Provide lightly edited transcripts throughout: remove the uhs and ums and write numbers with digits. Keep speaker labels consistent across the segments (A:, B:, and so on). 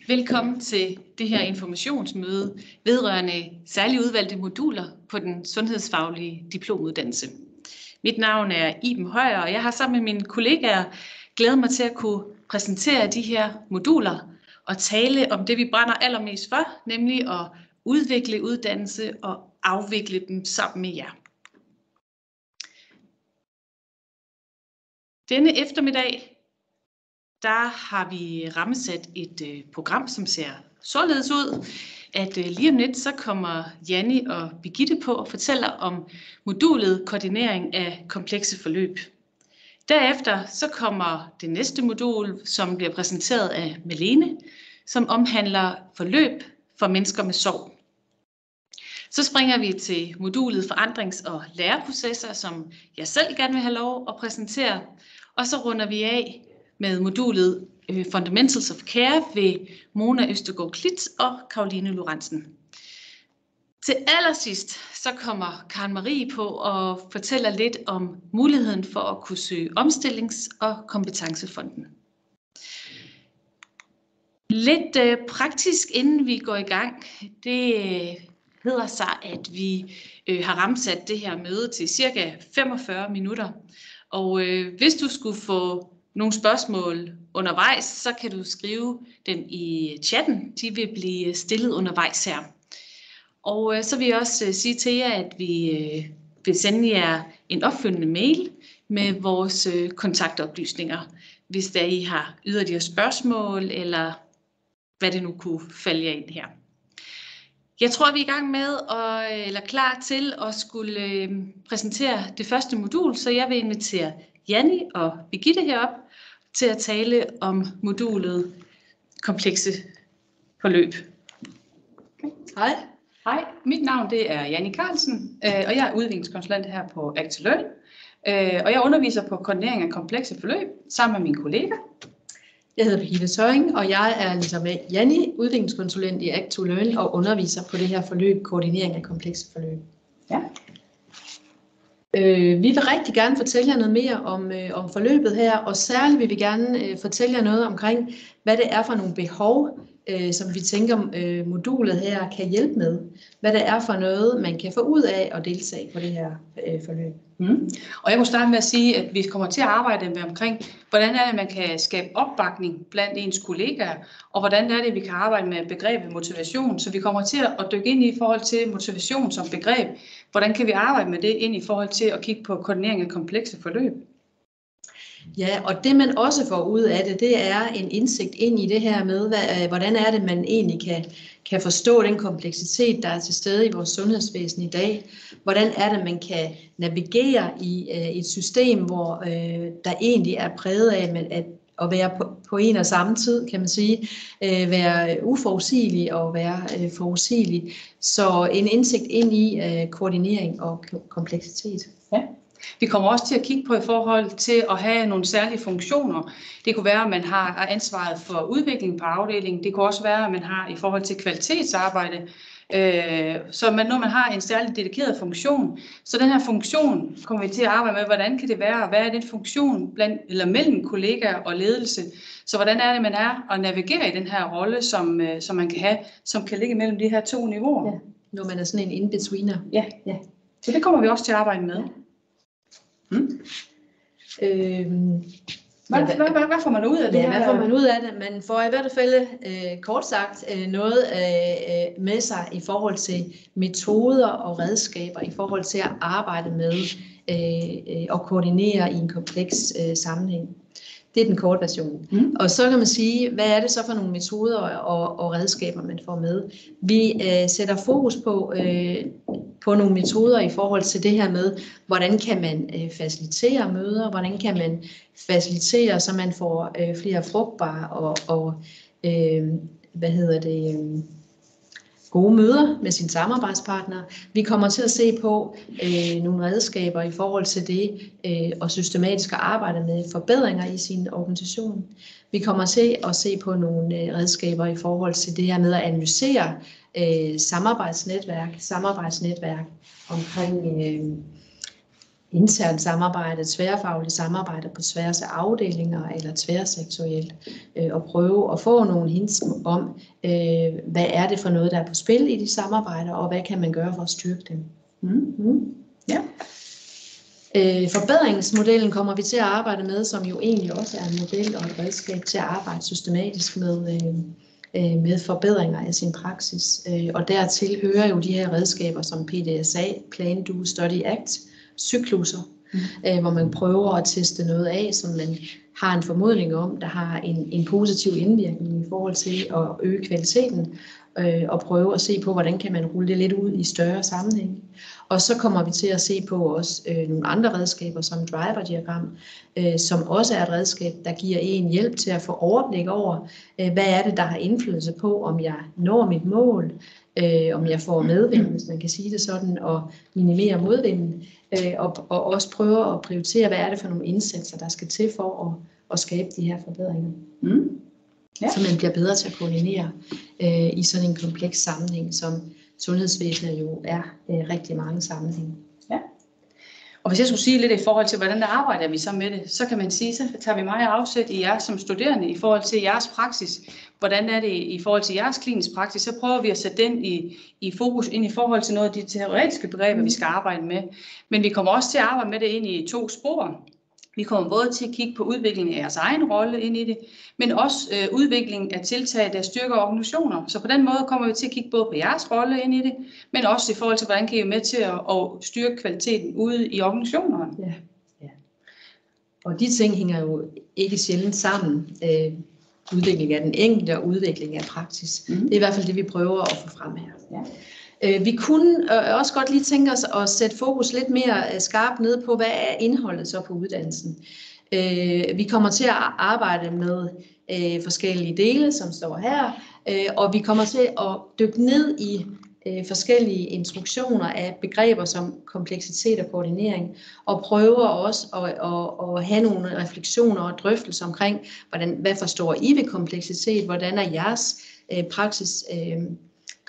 A: Velkommen til det her informationsmøde vedrørende særligt udvalgte moduler på den sundhedsfaglige diplomuddannelse. Mit navn er Iben Højer, og jeg har sammen med mine kollegaer glædet mig til at kunne præsentere de her moduler og tale om det, vi brænder allermest for, nemlig at udvikle uddannelse og afvikle dem sammen med jer. Denne eftermiddag der har vi rammesat et program, som ser således ud, at lige om lidt så kommer Janni og Birgitte på og fortæller om modulet koordinering af komplekse forløb. Derefter så kommer det næste modul, som bliver præsenteret af Malene, som omhandler forløb for mennesker med sorg. Så springer vi til modulet forandrings- og læreprocesser, som jeg selv gerne vil have lov at præsentere, og så runder vi af med modulet Fundamentals of Care ved Mona Østergaard Klit og Caroline Lorentzen. Til allersidst så kommer Karen Marie på og fortæller lidt om muligheden for at kunne søge omstillings- og kompetencefonden. Lidt praktisk inden vi går i gang, det hedder sig, at vi har rammesat det her møde til cirka 45 minutter. Og hvis du skulle få nogle spørgsmål undervejs, så kan du skrive dem i chatten. De vil blive stillet undervejs her. Og så vil jeg også sige til jer, at vi vil sende jer en opfølgende mail med vores kontaktoplysninger, hvis der I har yderligere spørgsmål, eller hvad det nu kunne falde jer ind her. Jeg tror, vi er i gang med, eller klar til at skulle præsentere det første modul, så jeg vil invitere Janni og Birgitte herop til at tale om modulet komplekse forløb.
B: Hej. Hej, mit navn det er Janni Carlsen, og jeg er udviklingskonsulent her på Act2Learn. Og jeg underviser på koordinering af komplekse forløb sammen med mine kolleger.
C: Jeg hedder Birgitte Søring, og jeg er ligesom Janni, udviklingskonsulent i Act2Learn og underviser på det her forløb, koordinering af komplekse forløb.
B: Ja.
C: Vi vil rigtig gerne fortælle jer noget mere om forløbet her, og særligt vil vi gerne fortælle jer noget omkring, hvad det er for nogle behov, som vi tænker modulet her kan hjælpe med. Hvad det er for noget, man kan få ud af at deltage på det her forløb.
B: Og jeg kunne starte med at sige, at vi kommer til at arbejde med omkring, hvordan er det, man kan skabe opbakning blandt ens kollegaer, og hvordan er det, vi kan arbejde med begrebet motivation. Så vi kommer til at dykke ind i forhold til motivation som begreb. Hvordan kan vi arbejde med det ind i forhold til at kigge på koordinering af komplekse forløb?
C: Ja, og det man også får ud af det, det er en indsigt ind i det her med, hvordan er det, man egentlig kan forstå den kompleksitet, der er til stede i vores sundhedsvæsen i dag. Hvordan er det, man kan navigere i et system, hvor der egentlig er præget af at være på en og samme tid, kan man sige, være uforudsigelig og være forudsigelig. Så en indsigt ind i koordinering og kompleksitet.
B: Ja. Vi kommer også til at kigge på i forhold til at have nogle særlige funktioner. Det kunne være, at man har ansvaret for udvikling på afdelingen. Det kunne også være, at man har i forhold til kvalitetsarbejde. Så når man har en særlig dedikeret funktion, så den her funktion kommer vi til at arbejde med, hvordan kan det være, og hvad er den funktion mellem kollegaer og ledelse. Så hvordan er det, man er at navigere i den her rolle, som man kan have, som kan ligge mellem de her to niveauer.
C: Ja, når man er sådan en in-betweener.
B: Ja. Så det kommer vi også til at arbejde med. Hvad får man ud af det her?
C: Hvad får man ud af det? Man får i hvert fald kort sagt noget med sig i forhold til metoder og redskaber, i forhold til at arbejde med og koordinere i en kompleks sammenhæng. Det er den korte version. Og så kan man sige, hvad er det så for nogle metoder og redskaber, man får med? Vi sætter fokus på nogle metoder i forhold til det her med, hvordan kan man facilitere møder, hvordan kan man facilitere, så man får flere frugtbare og gode møder med sine samarbejdspartnere. Vi kommer til at se på nogle redskaber i forhold til det og systematisk at arbejde med forbedringer i sin organisation. Vi kommer til at se på nogle redskaber i forhold til det her med at analysere samarbejdsnetværk omkring internt samarbejde, tværfagligt samarbejde på tværs af afdelinger eller tværsektorielt, og prøve at få nogle hints om, hvad er det for noget, der er på spil i de samarbejder, og hvad kan man gøre for at styrke dem.
B: Ja.
C: Forbedringsmodellen kommer vi til at arbejde med, som jo egentlig også er en model og et redskab til at arbejde systematisk med forbedringer af sin praksis. Og dertil hører jo de her redskaber som PDSA, Plan, Do, Study, Act, cyklusser, hvor man prøver at teste noget af, som man har en formodning om, der har en positiv indvirkning i forhold til at øge kvaliteten, og prøve at se på, hvordan kan man rulle det lidt ud i større sammenhæng. Og så kommer vi til at se på også nogle andre redskaber som driver-diagram, som også er et redskab, der giver en hjælp til at få overblik over, hvad er det, der har indflydelse på, om jeg når mit mål, om jeg får medvind, hvis man kan sige det sådan, og minimere modvinden, og også prøve at prioritere, hvad er det for nogle indsatser, der skal til for at skabe de her forbedringer. Ja. Så man bliver bedre til at koordinere i sådan en kompleks sammenhæng, som sundhedsvæsenet jo er rigtig mange sammenhænge.
B: Ja. Og hvis jeg skulle sige lidt i forhold til, hvordan der arbejder vi så med det, så kan man sige, så tager vi meget afsæt i jer som studerende i forhold til jeres praksis. Hvordan er det i forhold til jeres klinisk praksis? Så prøver vi at sætte den i fokus ind i forhold til noget af de teoretiske begreber, vi skal arbejde med. Men vi kommer også til at arbejde med det ind i 2 spor. Vi kommer både til at kigge på udviklingen af jeres egen rolle ind i det, men også udviklingen af tiltag, der styrker organisationer. Så på den måde kommer vi til at kigge både på jeres rolle ind i det, men også i forhold til, hvordan kan I være med til at styrke kvaliteten ude i organisationerne.
C: Ja. Og de ting hænger jo ikke sjældent sammen. Udvikling af den enkelte og udvikling af praksis. Det er i hvert fald det, vi prøver at få frem her. Ja. Vi kunne også godt lige tænke os at sætte fokus lidt mere skarpt ned på, hvad er indholdet så på uddannelsen. Vi kommer til at arbejde med forskellige dele, som står her, og vi kommer til at dykke ned i forskellige instruktioner af begreber som kompleksitet og koordinering, og prøver også at have nogle refleksioner og drøftelser omkring, hvad forstår I ved kompleksitet, hvordan er jeres praksis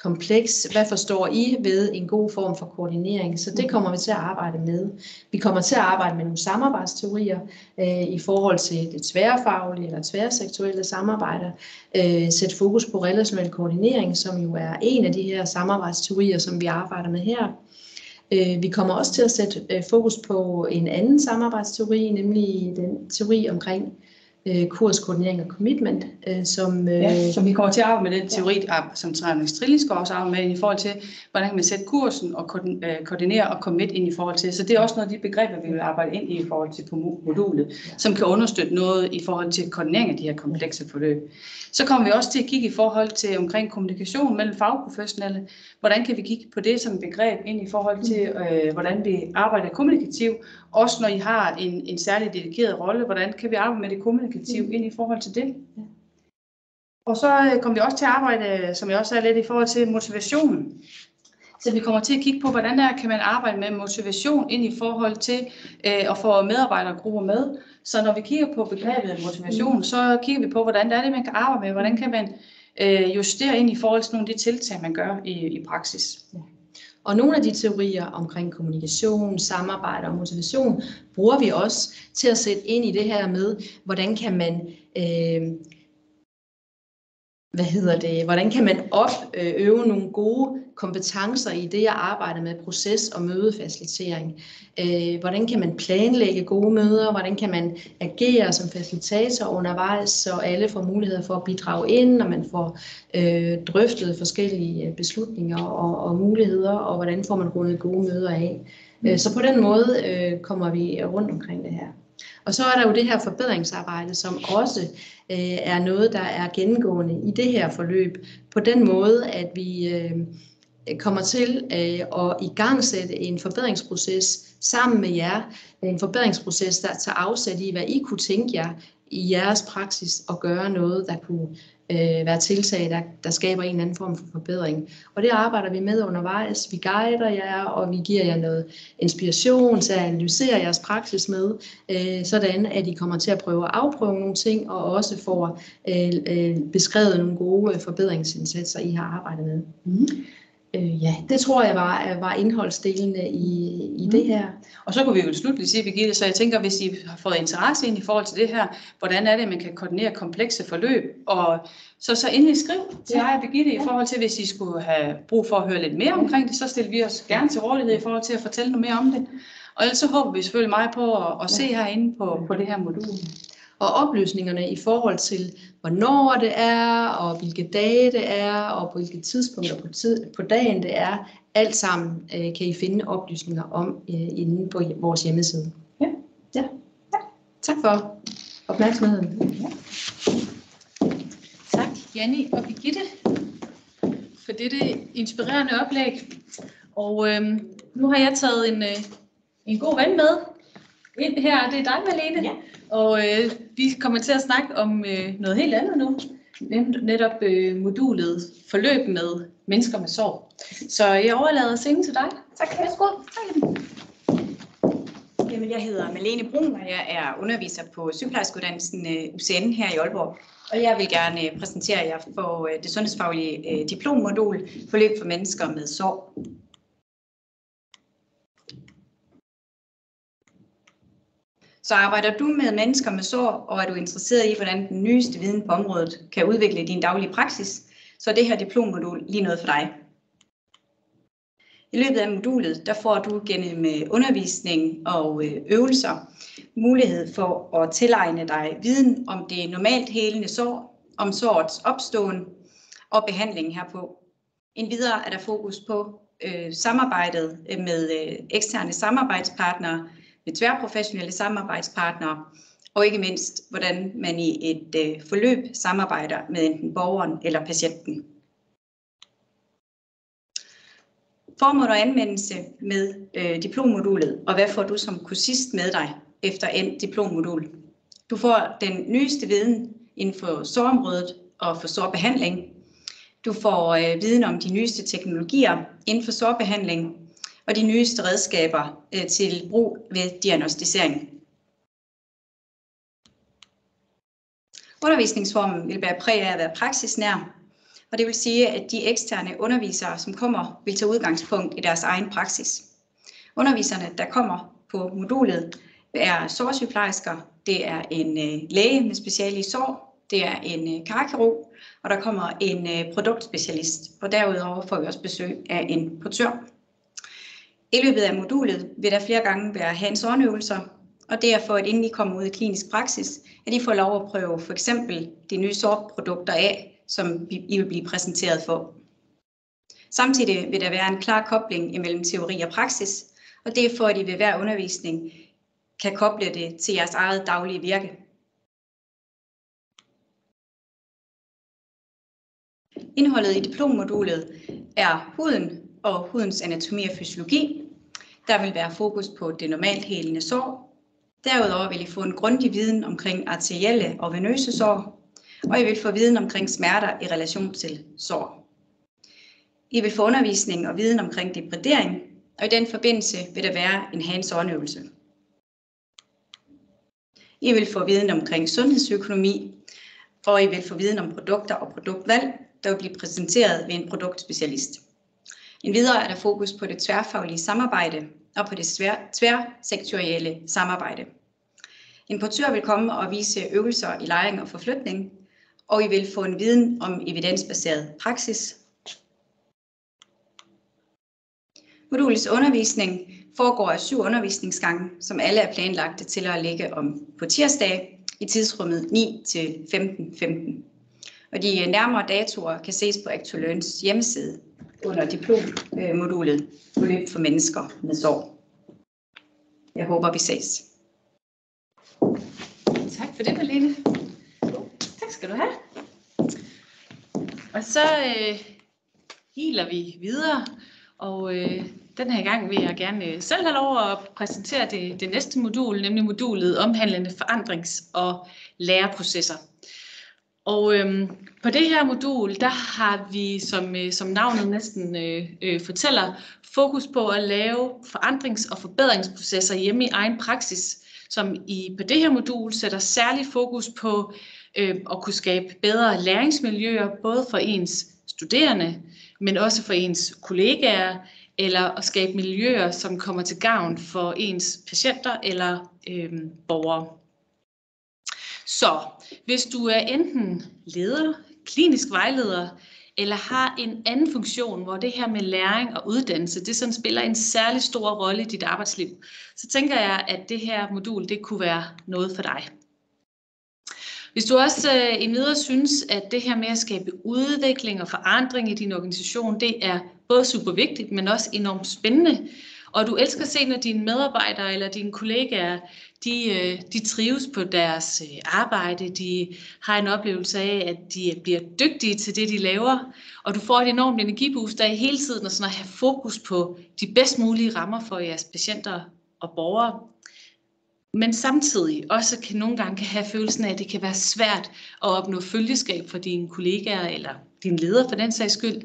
C: kompleks, hvad forstår I ved en god form for koordinering, så det kommer vi til at arbejde med. Vi kommer til at arbejde med nogle samarbejdsteorier i forhold til det tværfaglige eller tværsektorielle samarbejder, sætte fokus på relationel koordinering, som jo er en af de her samarbejdsteorier, som vi arbejder med her. Vi kommer også til at sætte fokus på en anden samarbejdsteori, nemlig den teori omkring kurskoordinering og commitment, som
B: vi kommer til at arbejde med den teori, som Trine Strilling skal også arbejde med i forhold til, hvordan man sætter kursen og koordinere og commit ind i forhold til. Så det er også noget af de begreber, vi vil arbejde ind i forhold til på modulet, som kan understøtte noget i forhold til koordinering af de her komplekse forløb. Så kommer vi også til at kigge i forhold til omkring kommunikation mellem fagprofessionelle. Hvordan kan vi kigge på det som begreb ind i forhold til, hvordan vi arbejder kommunikativt, også når I har en særlig dedikeret rolle, hvordan kan vi arbejde med det kommunikativt ind i forhold til det? Ja. Og så kommer vi også til at arbejde, som jeg også sagde lidt, i forhold til motivation. Så vi kommer til at kigge på, hvordan kan man arbejde med motivation ind i forhold til at få medarbejdergrupper med. Så når vi kigger på begrebet motivation, så kigger vi på, hvordan det er det, man kan arbejde med, hvordan kan man justere ind i forhold til nogle af de tiltag, man gør i praksis.
C: Ja. Og nogle af de teorier omkring kommunikation, samarbejde og motivation, bruger vi også til at sætte ind i det her med, hvordan kan man hvordan kan man øve nogle gode kompetencer i det at arbejde med proces- og mødefacilitering? Hvordan kan man planlægge gode møder? Hvordan kan man agere som facilitator undervejs, så alle får mulighed for at bidrage ind, når man får drøftet forskellige beslutninger og muligheder, og hvordan får man rundet gode møder af? Så på den måde kommer vi rundt omkring det her. Og så er der jo det her forbedringsarbejde, som også er noget, der er gennemgående i det her forløb, på den måde, at vi kommer til at igangsætte en forbedringsproces sammen med jer. En forbedringsproces, der tager afsæt i, hvad I kunne tænke jer i jeres praksis og gøre noget, der kunne være tiltag, der skaber en eller anden form for forbedring. Og det arbejder vi med undervejs. Vi guider jer, og vi giver jer noget inspiration til at analysere jeres praksis med, sådan at I kommer til at prøve at afprøve nogle ting, og også får beskrevet nogle gode forbedringsindsatser, I har arbejdet med. Ja, det tror jeg var indholdsdelene i det her.
B: Og så kunne vi jo slutligt sige, Birgitte, så jeg tænker, hvis I har fået interesse ind i forhold til det her, hvordan er det, man kan koordinere komplekse forløb, og så endelig skriv til jer, Birgitte, i forhold til, hvis I skulle have brug for at høre lidt mere omkring det, så stiller vi os gerne til rådighed i forhold til at fortælle noget mere om det. Og ellers så håber vi selvfølgelig meget på at se herinde på det her modul.
C: Og oplysningerne i forhold til, hvornår det er, og hvilke dage det er, og på hvilke tidspunkter på dagen det er, alt sammen kan I finde oplysninger om inde på vores hjemmeside. Ja. Tak for opmærksomheden.
A: Ja. Tak, Janni og Birgitte, for dette inspirerende oplæg. Og nu har jeg taget en god ven med ind her, det er dig, Malene. Ja. Og vi kommer til at snakke om noget helt andet nu, netop modulet forløb med mennesker med sorg. Så jeg overlader scenen til dig.
D: Tak. Værsgo. Jamen, jeg hedder Malene Brun, og jeg er underviser på sygeplejerskeuddannelsen UCN her i Aalborg. Og jeg vil gerne præsentere jer for det sundhedsfaglige diplommodul forløb for mennesker med sorg. Så arbejder du med mennesker med sorg, og er du interesseret i, hvordan den nyeste viden på området kan udvikle din daglige praksis, så er det her diplommodul lige noget for dig. I løbet af modulet, der får du gennem undervisning og øvelser mulighed for at tilegne dig viden om det normalt helende sorg, om sorgets opståen og behandlingen herpå. Endvidere er der fokus på samarbejdet med eksterne samarbejdspartnere, med tværprofessionelle samarbejdspartnere, og ikke mindst, hvordan man i et forløb samarbejder med enten borgeren eller patienten. Formål og anvendelse med diplommodulet, og hvad får du som kursist med dig efter endt diplommodul? Du får den nyeste viden inden for sorgområdet og for sorgbehandling. Du får viden om de nyeste teknologier inden for sorgbehandling, og de nyeste redskaber til brug ved diagnostisering. Undervisningsformen vil bære præg af at være praksisnær, og det vil sige, at de eksterne undervisere, som kommer, vil tage udgangspunkt i deres egen praksis. Underviserne, der kommer på modulet, er sorgsygeplejersker, det er en læge med speciale i sorg, det er en karkirurg, og der kommer en produktspecialist, og derudover får vi også besøg af en portør. I løbet af modulet vil der flere gange være hands-on-øvelser, og det er for, at inden I kommer ud i klinisk praksis, at I får lov at prøve for eksempel de nye sorgprodukter af, som I vil blive præsenteret for. Samtidig vil der være en klar kobling imellem teori og praksis, og det er for, at I ved hver undervisning kan koble det til jeres eget daglige virke. Indholdet i diplommodulet er huden og hudens anatomi og fysiologi. Der vil være fokus på det normalt helende sår. Derudover vil I få en grundig viden omkring arterielle og venøse sår, og I vil få viden omkring smerter i relation til sår. I vil få undervisning og viden omkring debridering, og i den forbindelse vil der være en hands-on-øvelse. I vil få viden omkring sundhedsøkonomi, og I vil få viden om produkter og produktvalg, der vil blive præsenteret ved en produktspecialist. Endvidere er der fokus på det tværfaglige samarbejde og på det tværsektorielle samarbejde. En portør vil komme og vise øvelser i lejring og forflytning, og I vil få en viden om evidensbaseret praksis. Modulets undervisning foregår af 7 undervisningsgange, som alle er planlagte til at ligge om på tirsdag i tidsrummet 9 til 15.15. Og de nærmere datoer kan ses på Actulearns hjemmeside under diplommodulet forløb for mennesker med sorg. Jeg håber, vi ses.
A: Tak for det, Malene. Tak skal du have. Og så hiler vi videre, og den her gang vil jeg gerne selv have lov at præsentere det næste modul, nemlig modulet omhandlende forandrings- og læreprocesser. Og på det her modul, der har vi, som navnet næsten fortæller, fokus på at lave forandrings- og forbedringsprocesser hjemme i egen praksis, som på det her modul sætter særlig fokus på at kunne skabe bedre læringsmiljøer, både for ens studerende, men også for ens kollegaer, eller at skabe miljøer, som kommer til gavn for ens patienter eller borgere. Så hvis du er enten leder, klinisk vejleder, eller har en anden funktion, hvor det her med læring og uddannelse, det sådan spiller en særlig stor rolle i dit arbejdsliv, så tænker jeg, at det her modul, det kunne være noget for dig. Hvis du også endvidere synes, at det her med at skabe udvikling og forandring i din organisation, det er både super vigtigt, men også enormt spændende, og du elsker at se, når dine medarbejdere eller dine kollegaer, de trives på deres arbejde, de har en oplevelse af, at de bliver dygtige til det, de laver, og du får et enormt energiboost af hele tiden at have fokus på de bedst mulige rammer for jeres patienter og borgere. Men samtidig også nogle gange kan have følelsen af, at det kan være svært at opnå følgeskab for dine kollegaer eller din leder for den sags skyld.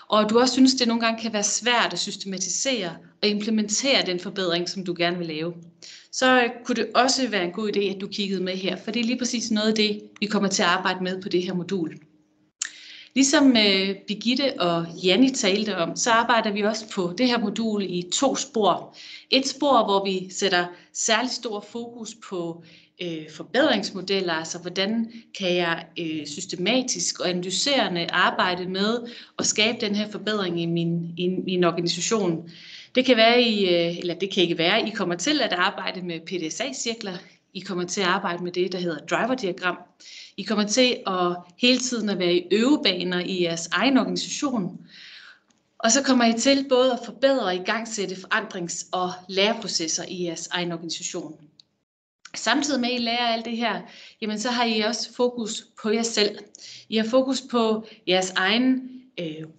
A: Og du også synes, det nogle gange kan være svært at systematisere og implementere den forbedring, som du gerne vil lave. Så kunne det også være en god idé, at du kiggede med her, for det er lige præcis noget af det, vi kommer til at arbejde med på det her modul. Ligesom Birgitte og Janni talte om, så arbejder vi også på det her modul i 2 spor. Et spor, hvor vi sætter særlig stor fokus på forbedringsmodeller, altså hvordan kan jeg systematisk og analyserende arbejde med at skabe den her forbedring i min organisation. Det kan være eller det kan ikke være, I kommer til at arbejde med PDSA-cirkler, I kommer til at arbejde med det, der hedder driver-diagram. I kommer til at hele tiden at være i øvebaner i jeres egen organisation. Og så kommer I til både at forbedre og igangsætte forandrings- og læreprocesser i jeres egen organisation. Samtidig med, at I lærer alt det her, jamen så har I også fokus på jer selv. I har fokus på jeres egen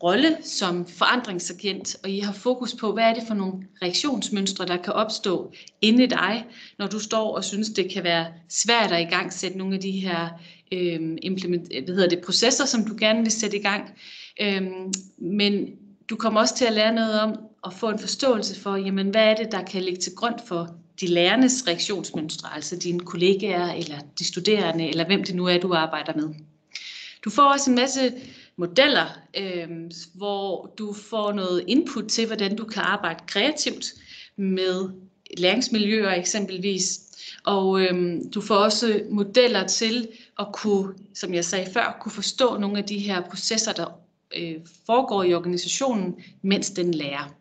A: rolle som forandringsagent, og I har fokus på, hvad er det for nogle reaktionsmønstre, der kan opstå inde i dig, når du står og synes, det kan være svært at igangsætte nogle af de her processer, som du gerne vil sætte i gang. Men du kommer også til at lære noget om at få en forståelse for, jamen, hvad er det, der kan ligge til grund for de lærendes reaktionsmønstre, altså dine kollegaer, eller de studerende, eller hvem det nu er, du arbejder med. Du får også en masse modeller, hvor du får noget input til, hvordan du kan arbejde kreativt med læringsmiljøer eksempelvis. Og du får også modeller til at kunne, som jeg sagde før, kunne forstå nogle af de her processer, der foregår i organisationen, mens den lærer.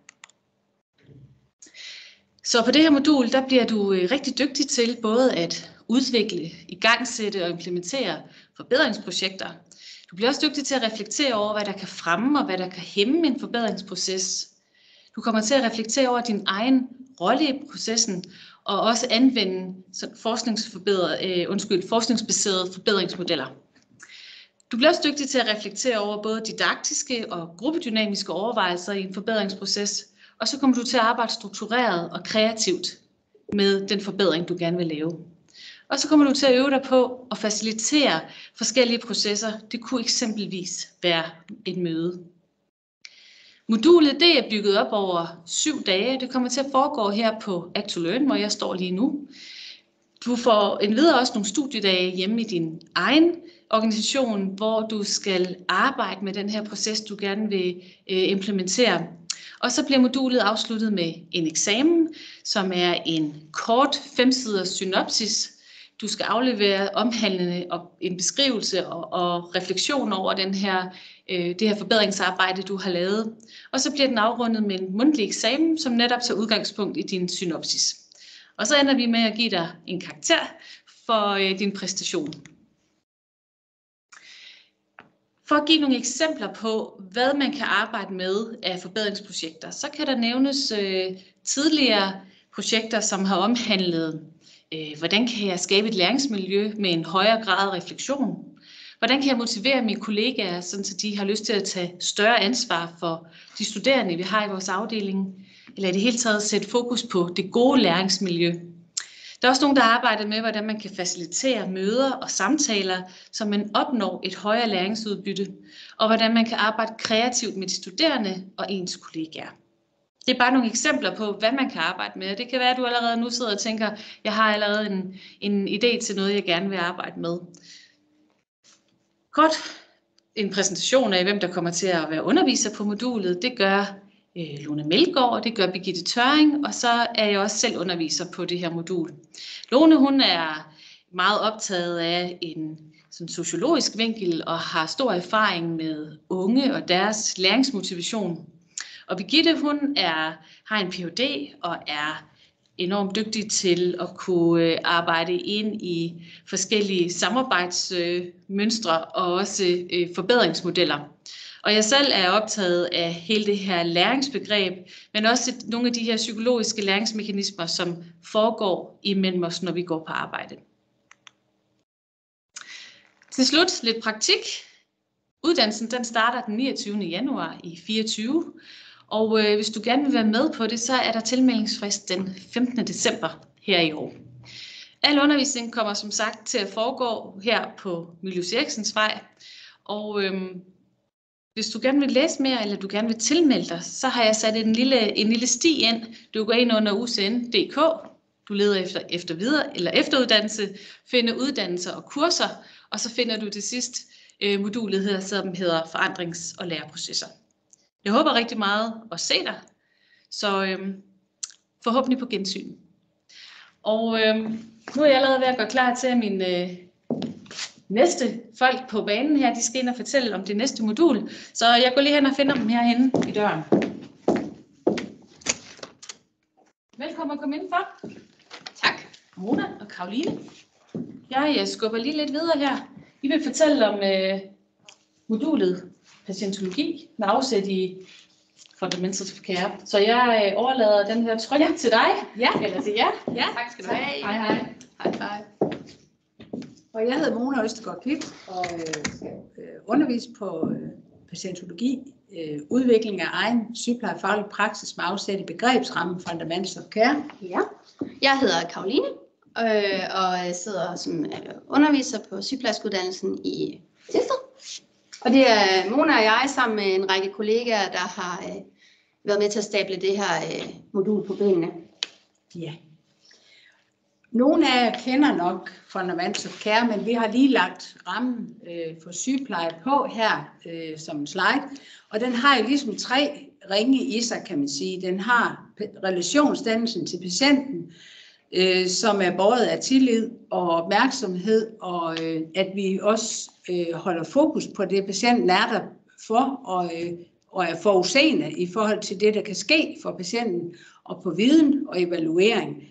A: Så på det her modul, der bliver du rigtig dygtig til både at udvikle, igangsætte og implementere forbedringsprojekter. Du bliver også dygtig til at reflektere over, hvad der kan fremme og hvad der kan hæmme en forbedringsproces. Du kommer til at reflektere over din egen rolle i processen og også anvende forskningsbaserede forbedringsmodeller. Du bliver også dygtig til at reflektere over både didaktiske og gruppedynamiske overvejelser i en forbedringsproces, og så kommer du til at arbejde struktureret og kreativt med den forbedring, du gerne vil lave. Og så kommer du til at øve dig på at facilitere forskellige processer. Det kunne eksempelvis være et møde. Modulet det er bygget op over 7 dage. Det kommer til at foregå her på Act2Learn, hvor jeg står lige nu. Du får endvidere også nogle studiedage hjemme i din egen organisation, hvor du skal arbejde med den her proces, du gerne vil implementere. Og så bliver modulet afsluttet med en eksamen, som er en kort 5-siders synopsis. Du skal aflevere omhandlende en beskrivelse og refleksion over det her forbedringsarbejde, du har lavet. Og så bliver den afrundet med en mundtlig eksamen, som netop tager udgangspunkt i din synopsis. Og så ender vi med at give dig en karakter for din præstation. For at give nogle eksempler på, hvad man kan arbejde med af forbedringsprojekter, så kan der nævnes tidligere projekter, som har omhandlet, hvordan kan jeg skabe et læringsmiljø med en højere grad af refleksion? Hvordan kan jeg motivere mine kollegaer, så de har lyst til at tage større ansvar for de studerende, vi har i vores afdeling? Eller i det hele taget sætte fokus på det gode læringsmiljø. Der er også nogen, der arbejder med, hvordan man kan facilitere møder og samtaler, så man opnår et højere læringsudbytte, og hvordan man kan arbejde kreativt med de studerende og ens kollegaer. Det er bare nogle eksempler på, hvad man kan arbejde med. Det kan være, at du allerede nu sidder og tænker, jeg har allerede en idé til noget, jeg gerne vil arbejde med. Godt. en præsentation af, hvem der kommer til at være underviser på modulet. Det gør Lone Melgaard, og det gør Birgitte Tørring, og så er jeg også selv underviser på det her modul. Lone, hun er meget optaget af en sådan sociologisk vinkel og har stor erfaring med unge og deres læringsmotivation. Og Birgitte, hun har en Ph.D. og er enormt dygtig til at kunne arbejde ind i forskellige samarbejdsmønstre og også forbedringsmodeller. Og jeg selv er optaget af hele det her læringsbegreb, men også nogle af de her psykologiske læringsmekanismer, som foregår imellem os, når vi går på arbejde. Til slut lidt praktik. Uddannelsen den starter den 29. januar i 2024. Og hvis du gerne vil være med på det, så er der tilmeldingsfrist den 15. december her i år. Al undervisning kommer som sagt til at foregå her på Mylius Eriksens Vej. Og hvis du gerne vil læse mere, eller du gerne vil tilmelde dig, så har jeg sat en lille sti ind. Du går ind under UCN.dk. Du leder efter videre eller efteruddannelse, finder uddannelser og kurser, og så finder du til sidst modulet her, som hedder forandrings- og læreprocesser. Jeg håber rigtig meget at se dig, så forhåbentlig på gensyn. Og nu er jeg allerede ved at gøre klar til, at min næste folk på banen her, de skal ind og fortælle om det næste modul. Så jeg går lige hen og finder dem herhenne i døren. Velkommen og kom indenfor. Tak. Mona og Karoline. Jeg skubber lige lidt videre her. I vil fortælle om modulet patientologi med afsæt i Fundamentals of Care. Så jeg overlader den her tryk til dig, eller til jer.
C: Ja,
A: tak skal du have.
C: Hej, hej. Hej.
E: Og jeg hedder Mona Østergaard-Kvist og skal undervise på patientologi, udvikling af egen sygeplejefaglig praksis med afsæt i begrebsrammen Fundamentals of Care.
F: Ja, jeg hedder Karoline og sidder som underviser på sygeplejerskeuddannelsen i Tisted. Og det er Mona og jeg sammen med en række kollegaer, der har været med til at stable det her modul på benene.
E: Ja. Nogle af jer kender nok Fundamentals of Care, men vi har lige lagt rammen for sygepleje på her som en slide. Og den har jo ligesom 3 ringe i sig, kan man sige. Den har relationsdannelsen til patienten, som er båret af tillid og opmærksomhed, og at vi også holder fokus på det, patienten er der for, og er forudseende i forhold til det, der kan ske for patienten, og på viden og evaluering.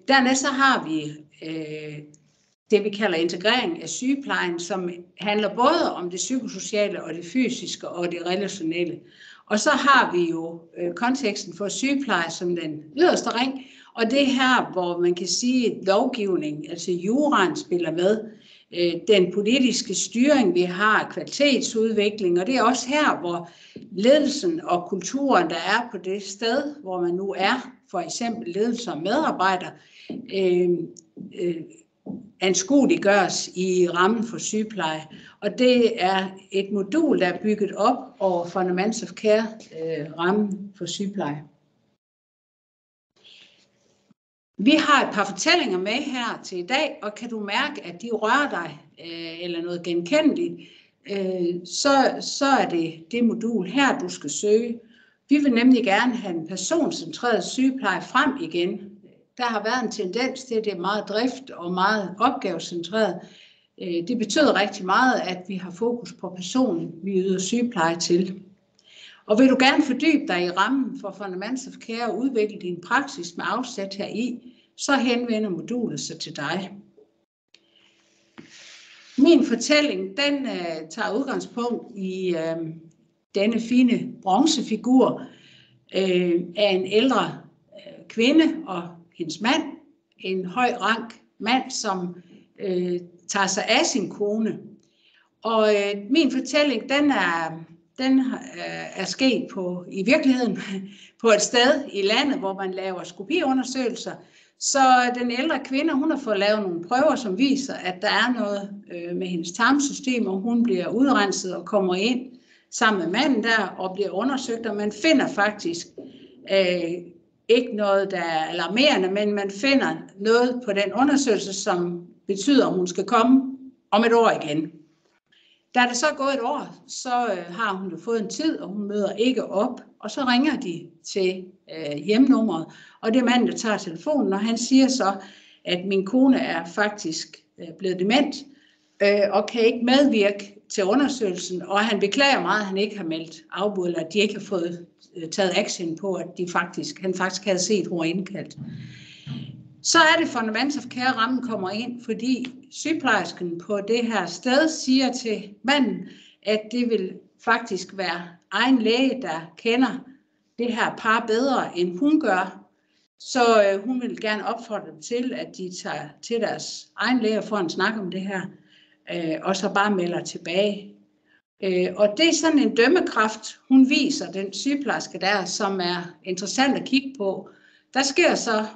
E: Dernæst så har vi det, vi kalder integrering af sygeplejen, som handler både om det psykosociale og det fysiske og det relationelle. Og så har vi jo konteksten for sygepleje som den yderste ring, og det her, hvor man kan sige, at lovgivning, altså juraen spiller med, den politiske styring, vi har, kvalitetsudvikling, og det er også her, hvor ledelsen og kulturen, der er på det sted, hvor man nu er, for eksempel ledelse og medarbejdere, anskueliggøres i rammen for sygepleje. Og det er et modul, der er bygget op over Fundamentals of Care rammen for sygepleje. Vi har et par fortællinger med her til i dag, og kan du mærke, at de rører dig eller noget genkendeligt, så er det modul her, du skal søge. Vi vil nemlig gerne have en personcentreret sygepleje frem igen. Der har været en tendens til, at det er meget drift og meget opgavecentreret. Det betyder rigtig meget, at vi har fokus på personen, vi yder sygepleje til. Og vil du gerne fordybe dig i rammen for Fundamentals of Care og udvikle din praksis med afsæt heri, så henvender modulet sig til dig. Min fortælling, den tager udgangspunkt i denne fine bronzefigur af en ældre kvinde og hendes mand. En høj rank mand, som tager sig af sin kone. Og min fortælling, den er sket i virkeligheden på et sted i landet, hvor man laver skopiundersøgelser. Så den ældre kvinde, hun har fået lavet nogle prøver, som viser, at der er noget med hendes tarmsystem, og hun bliver udrenset og kommer ind sammen med manden der og bliver undersøgt, og man finder faktisk ikke noget, der er alarmerende, men man finder noget på den undersøgelse, som betyder, at hun skal komme om et år igen. Da der så er gået et år, så har hun jo fået en tid, og hun møder ikke op. Og så ringer de til hjemnummeret, og det er manden, der tager telefonen, og han siger så, at min kone er faktisk blevet dement, og kan ikke medvirke til undersøgelsen, og han beklager meget, at han ikke har meldt afbud, eller at de ikke har fået taget action på, at han faktisk havde set, at hun var indkaldt. Så er det Fundaments of Care, rammen kommer ind, fordi sygeplejersken på det her sted siger til manden, at det vil faktisk være egen læge, der kender det her par bedre, end hun gør. Så hun vil gerne opfordre dem til, at de tager til deres egen læge og får en snak om det her, og så bare melder tilbage. Og det er sådan en dømmekraft, hun viser, den sygeplejerske der, som er interessant at kigge på. Der sker så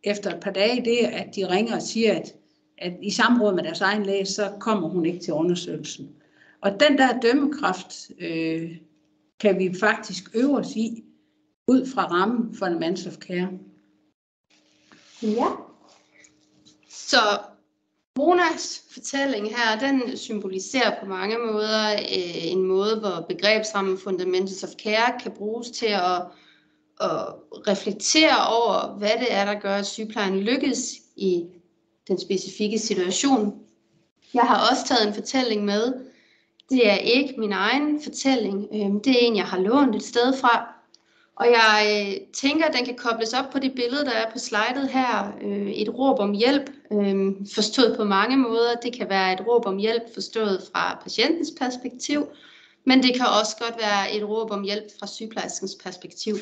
E: efter et par dage det, at de ringer og siger, at i samråd med deres egen læge, så kommer hun ikke til undersøgelsen. Og den der dømmekraft kan vi faktisk øve os i, ud fra rammen for Fundaments of Care.
F: Ja. Så Monas fortælling her, den symboliserer på mange måder en måde, hvor begrebsrammen Fundaments of Care kan bruges til at reflektere over, hvad det er, der gør, at sygeplejen lykkes i den specifikke situation. Jeg har også taget en fortælling med. Det er ikke min egen fortælling. Det er en, jeg har lånt et sted fra. Og jeg tænker, at den kan kobles op på det billede, der er på slidet her. Et råb om hjælp, forstået på mange måder. Det kan være et råb om hjælp forstået fra patientens perspektiv, men det kan også godt være et råb om hjælp fra sygeplejerskens perspektiv.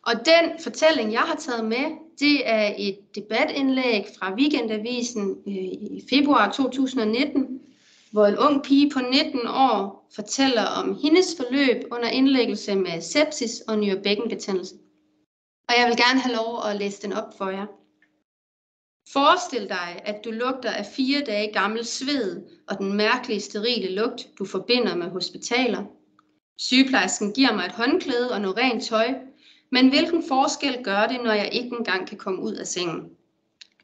F: Og den fortælling, jeg har taget med, det er et debatindlæg fra Weekendavisen i februar 2019, hvor en ung pige på 19 år fortæller om hendes forløb under indlæggelse med sepsis og nyrebækkenbetændelse. Og jeg vil gerne have lov at læse den op for jer. Forestil dig, at du lugter af 4 dage gammel sved og den mærkelige sterile lugt, du forbinder med hospitaler. Sygeplejersken giver mig et håndklæde og noget rent tøj, men hvilken forskel gør det, når jeg ikke engang kan komme ud af sengen?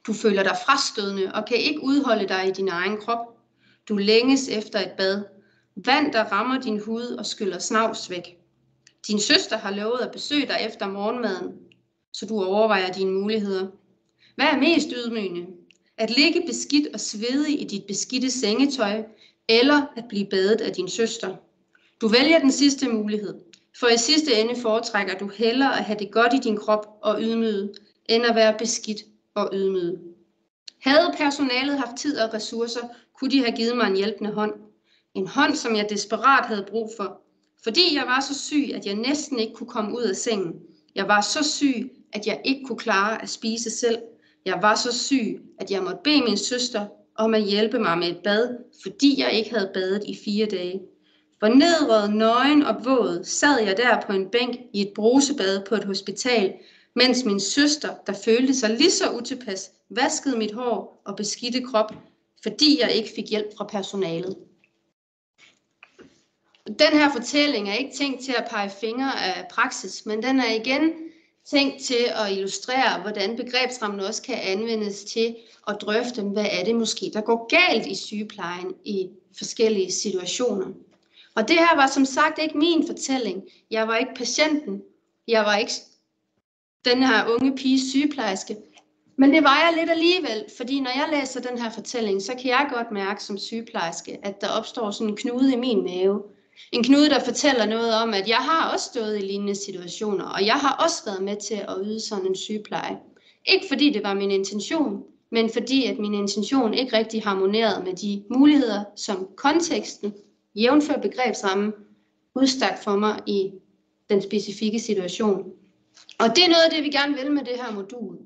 F: Du føler dig frastødende og kan ikke udholde dig i din egen krop. Du længes efter et bad. Vand, der rammer din hud og skyller snavs væk. Din søster har lovet at besøge dig efter morgenmaden, så du overvejer dine muligheder. Hvad er mest ydmygende? At ligge beskidt og svedig i dit beskidte sengetøj, eller at blive badet af din søster? Du vælger den sidste mulighed, for i sidste ende foretrækker du hellere at have det godt i din krop og ydmyget, end at være beskidt og ydmyget. Havde personalet haft tid og ressourcer, kunne de have givet mig en hjælpende hånd. En hånd, som jeg desperat havde brug for. Fordi jeg var så syg, at jeg næsten ikke kunne komme ud af sengen. Jeg var så syg, at jeg ikke kunne klare at spise selv. Jeg var så syg, at jeg måtte bede min søster om at hjælpe mig med et bad, fordi jeg ikke havde badet i 4 dage. Fornedret, nøgen og våd sad jeg der på en bænk i et brusebad på et hospital, mens min søster, der følte sig lige så utilpas, vaskede mit hår og beskidte krop, fordi jeg ikke fik hjælp fra personalet. Den her fortælling er ikke tænkt til at pege fingre af praksis, men den er igen tænkt til at illustrere, hvordan begrebsrammen også kan anvendes til at drøfte, hvad er det måske, der går galt i sygeplejen i forskellige situationer. Og det her var som sagt ikke min fortælling. Jeg var ikke patienten. Jeg var ikke den her unge pige sygeplejerske. Men det var jeg lidt alligevel, fordi når jeg læser den her fortælling, så kan jeg godt mærke som sygeplejerske, at der opstår sådan en knude i min mave. En knude, der fortæller noget om, at jeg har også stået i lignende situationer, og jeg har også været med til at yde sådan en sygepleje. Ikke fordi det var min intention, men fordi at min intention ikke rigtig harmonerede med de muligheder, som konteksten, jævnfør begrebsrammen, udstak for mig i den specifikke situation. Og det er noget af det, vi gerne vil med det her modul.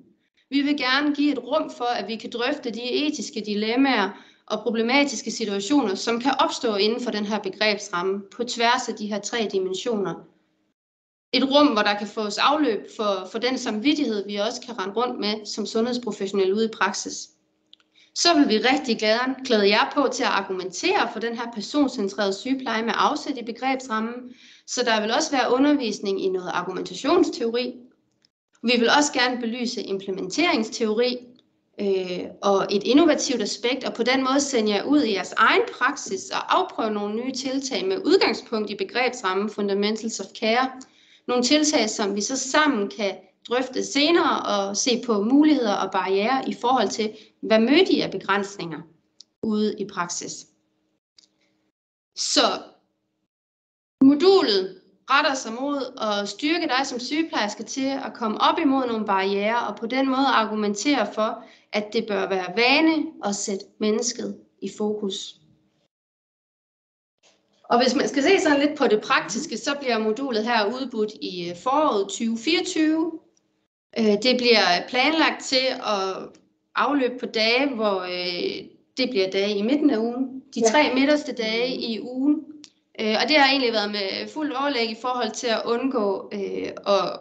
F: Vi vil gerne give et rum for, at vi kan drøfte de etiske dilemmaer og problematiske situationer, som kan opstå inden for den her begrebsramme på tværs af de her 3 dimensioner. Et rum, hvor der kan fås afløb for den samvittighed, vi også kan rende rundt med som sundhedsprofessionelle ude i praksis. Så vil vi rigtig gerne klæde jer på til at argumentere for den her personcentrerede sygepleje med afsæt i begrebsrammen, så der vil også være undervisning i noget argumentationsteori. Vi vil også gerne belyse implementeringsteori, og et innovativt aspekt, og på den måde sende jer ud i jeres egen praksis og afprøve nogle nye tiltag med udgangspunkt i begrebsrammen Fundamentals of Care. Nogle tiltag, som vi så sammen kan drøfte senere og se på muligheder og barrierer i forhold til, hvad møder I af begrænsninger ude i praksis. Så modulet retter sig mod at styrke dig som sygeplejerske til at komme op imod nogle barrierer, og på den måde argumentere for, at det bør være vane at sætte mennesket i fokus. Og hvis man skal se sådan lidt på det praktiske, så bliver modulet her udbudt i foråret 2024. Det bliver planlagt til at afløbe på dage, hvor det bliver dage i midten af ugen. De 3 midterste dage i ugen. Og det har egentlig været med fuld overlæg i forhold til at undgå at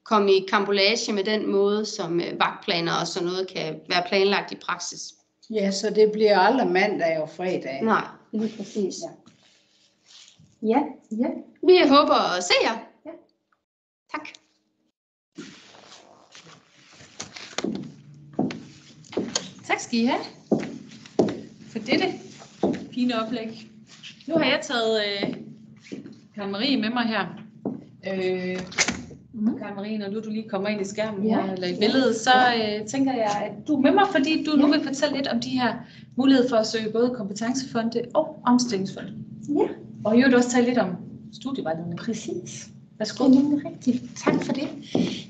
F: komme i karambolage med den måde, som vagtplaner og sådan noget kan være planlagt i praksis.
E: Ja, så det bliver aldrig mandag og fredag.
F: Nej, lige præcis.
E: Ja.
F: Ja. Vi håber at se jer. Ja. Tak.
A: Tak skal I have for dette fine oplæg. Nu har jeg taget Karen Marie med mig her. Karen Marie, når du lige kommer ind i skærmen her, eller i billedet, så tænker jeg, at du er med mig, fordi du nu vil fortælle lidt om de her muligheder for at søge både kompetencefonde og omstillingsfonde.
G: Ja.
A: Og i øvrigt også tale lidt om studievejledning.
G: Præcis.
A: Værsgo.
G: Det er rigtigt. Tak for det.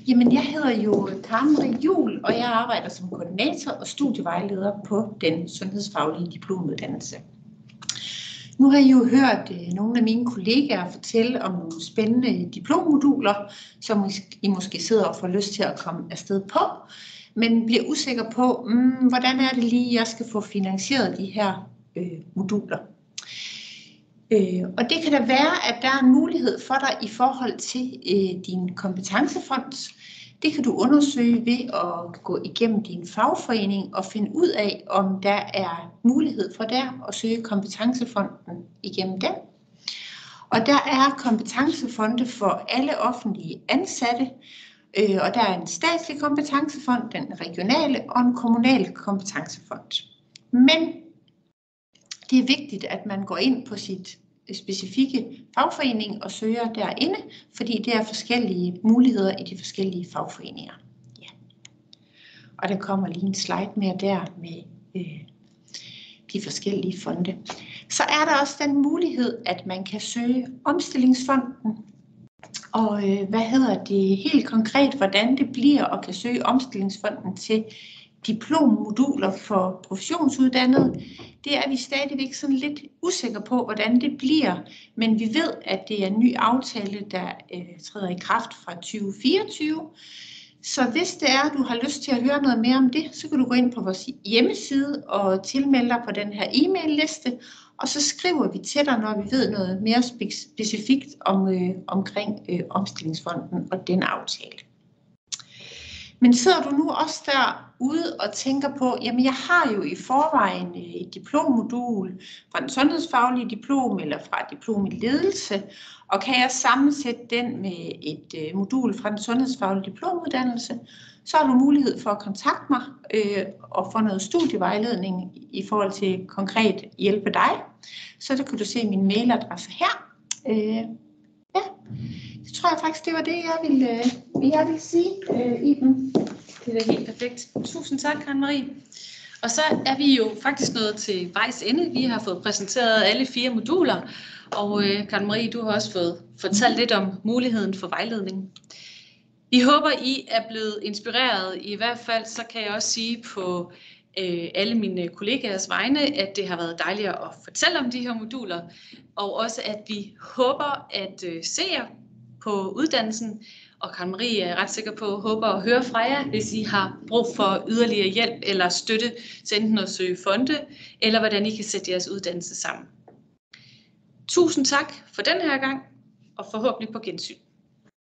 G: Jamen, jeg hedder jo Karen Marie Juhl, og jeg arbejder som koordinator og studievejleder på den sundhedsfaglige diplomuddannelse. Nu har I jo hørt nogle af mine kollegaer fortælle om nogle spændende diplommoduler, som I måske sidder og får lyst til at komme afsted på, men bliver usikker på, hvordan er det lige, jeg skal få finansieret de her moduler. Og det kan da være, at der er en mulighed for dig i forhold til din kompetencefond. Det kan du undersøge ved at gå igennem din fagforening og finde ud af, om der er mulighed for der at søge kompetencefonden igennem den. Og der er kompetencefonde for alle offentlige ansatte, og der er en statslig kompetencefond, den regionale og en kommunal kompetencefond. Men det er vigtigt, at man går ind på sit specifikke fagforening og søger derinde, fordi det er forskellige muligheder i de forskellige fagforeninger. Ja. Og der kommer lige en slide mere der med de forskellige fonde. Så er der også den mulighed, at man kan søge omstillingsfonden. Og helt konkret, hvordan det bliver at kan søge omstillingsfonden til diplommoduler for professionsuddannede. Det er vi stadigvæk sådan lidt usikre på, hvordan det bliver, men vi ved, at det er en ny aftale, der træder i kraft fra 2024. Så hvis det er, at du har lyst til at høre noget mere om det, så kan du gå ind på vores hjemmeside og tilmelde dig på den her e-mail-liste, og så skriver vi til dig, når vi ved noget mere specifikt omkring omstillingsfonden og den aftale. Men sidder du nu også derude og tænker på, jamen jeg har jo i forvejen et diplommodul fra den sundhedsfaglige diplom eller fra diplom i ledelse, og kan jeg sammensætte den med et modul fra den sundhedsfaglige diplomuddannelse, så har du mulighed for at kontakte mig og få noget studievejledning i forhold til konkret hjælpe dig. Så kan du se min mailadresse her. Det tror jeg faktisk, det var det, jeg ville sige, Iben.
A: Det er helt perfekt. Tusind tak, Karen Marie. Og så er vi jo faktisk nået til vejs ende. Vi har fået præsenteret alle 4 moduler, og Karen Marie, du har også fået fortalt lidt om muligheden for vejledning. Vi håber, I er blevet inspireret. I hvert fald så kan jeg også sige på alle mine kollegaers vegne, at det har været dejligt at fortælle om de her moduler, og også at vi håber at se jer på uddannelsen, og Karen Marie er ret sikker på, håber at høre fra jer, hvis I har brug for yderligere hjælp eller støtte til enten at søge fonde, eller hvordan I kan sætte jeres uddannelse sammen. Tusind tak for den her gang, og forhåbentlig på gensyn.